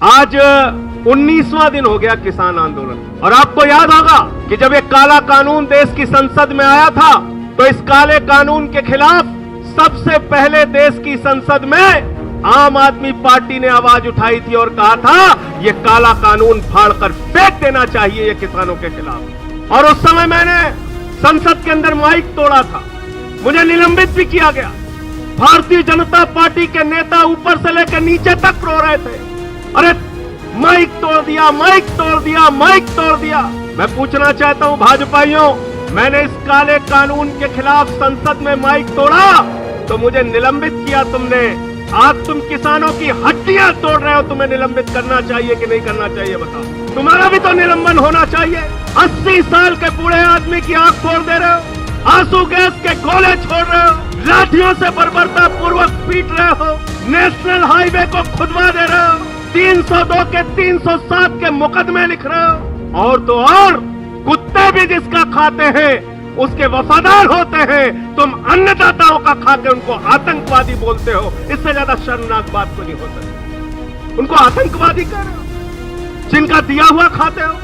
आज 19वां दिन हो गया किसान आंदोलन, और आपको याद होगा कि जब एक काला कानून देश की संसद में आया था तो इस काले कानून के खिलाफ सबसे पहले देश की संसद में आम आदमी पार्टी ने आवाज उठाई थी और कहा था ये काला कानून फाड़कर फेंक देना चाहिए ये किसानों के खिलाफ। और उस समय मैंने संसद के अंदर माइक तोड़ा था, मुझे निलंबित भी किया गया। भारतीय जनता पार्टी के नेता ऊपर से लेकर नीचे तक रो रहे थे, अरे माइक तोड़ दिया, माइक तोड़ दिया, माइक तोड़ दिया। मैं पूछना चाहता हूं भाजपाइयों, मैंने इस काले कानून के खिलाफ संसद में माइक तोड़ा तो मुझे निलंबित किया तुमने। आज तुम किसानों की हड्डियां तोड़ रहे हो, तुम्हें निलंबित करना चाहिए कि नहीं करना चाहिए बताओ? तुम्हारा भी तो निलंबन होना चाहिए। 80 साल के बूढ़े आदमी की आंख फोड़ दे रहे हो, आंसू गैस के गोले छोड़ रहे हो, लाठियों से बर्बरता पूर्वक पीट रहे हो, नेशनल हाईवे को खुदवा दे रहे हो, 302 के 307 के मुकदमे लिख रहे हो, और तो और कुत्ते भी जिसका खाते हैं उसके वफादार होते हैं। तुम अन्नदाताओं का खाके उनको आतंकवादी बोलते हो, इससे ज्यादा शर्मनाक बात को नहीं हो सकती। उनको आतंकवादी कह रहे हो, जिनका दिया हुआ खाते हो,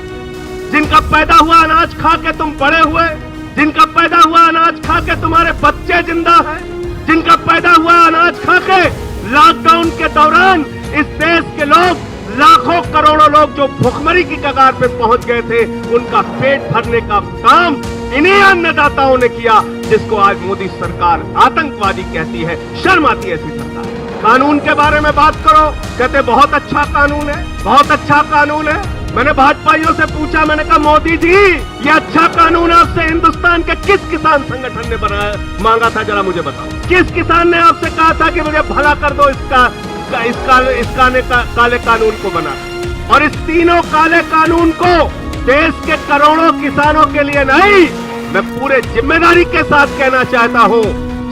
जिनका पैदा हुआ अनाज खा के तुम बड़े हुए, जिनका पैदा हुआ अनाज खा के तुम्हारे बच्चे जिंदा हैं, जिनका पैदा हुआ अनाज खा के लॉकडाउन के दौरान इस देश के लोग लाखों करोड़ों लोग जो भुखमरी की कगार पे पहुंच गए थे, उनका पेट भरने का काम इन्हीं अन्नदाताओं ने किया, जिसको आज मोदी सरकार आतंकवादी कहती है। शर्म आती है ऐसी सरकार। कानून के बारे में बात करो, कहते बहुत अच्छा कानून है, बहुत अच्छा कानून है। मैंने भाजपाइयों से पूछा, मैंने कहा मोदी जी ये अच्छा कानून आपसे हिंदुस्तान के किस किसान संगठन ने बनाया मांगा था, जरा मुझे बताओ। किस किसान ने आपसे कहा था कि मुझे भला कर दो काले कानून को बना? और इस तीनों काले कानून को देश के करोड़ों किसानों के लिए नहीं, मैं पूरे जिम्मेदारी के साथ कहना चाहता हूं,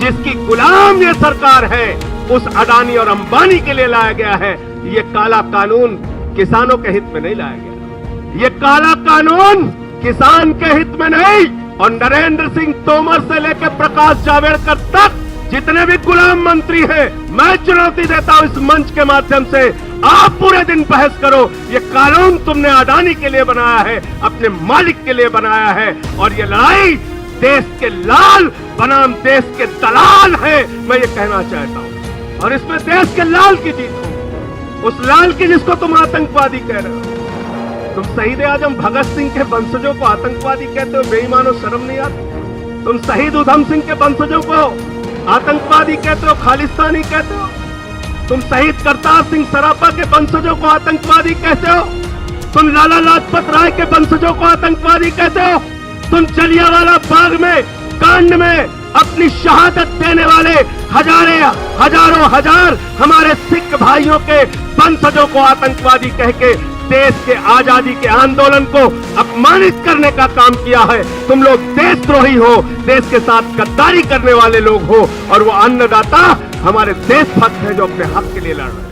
जिसकी गुलाम ये सरकार है उस अडानी और अंबानी के लिए लाया गया है। ये काला कानून किसानों के हित में नहीं लाया गया, ये काला कानून किसान के हित में नहीं। और नरेंद्र सिंह तोमर से लेकर प्रकाश जावड़ेकर तक जितने भी गुलाम मंत्री हैं, मैं चुनौती देता हूं इस मंच के माध्यम से, आप पूरे दिन बहस करो। ये कानून तुमने अडानी के लिए बनाया है, अपने मालिक के लिए बनाया है, और ये लड़ाई देश के लाल बनाम देश के दलाल है, मैं ये कहना चाहता हूं। और इसमें देश के लाल की जीत हो, उस लाल की जिसको तुम आतंकवादी कह रहे हो। तुम शहीद आजम भगत सिंह के वंशजों को आतंकवादी कहते हो, बेईमानो, शर्म नहीं आती? तुम शहीद उधम सिंह के वंशजों को आतंकवादी कहते हो, खालिस्तानी कहते हो? तुम शहीद करतार सिंह सराफा के वंशजों को आतंकवादी कहते हो? तुम लाला लाजपत राय के वंशजों को आतंकवादी कहते हो? तुम जलियांवाला बाग में कांड में अपनी शहादत देने वाले हजारों हजार हमारे सिख भाइयों के वंशजों को आतंकवादी कह के देश के आजादी के आंदोलन को अपमानित करने का काम किया है। तुम लोग देशद्रोही हो, देश के साथ गद्दारी करने वाले लोग हो, और वो अन्नदाता हमारे देशभक्त हैं जो अपने हक के लिए लड़ रहे हैं।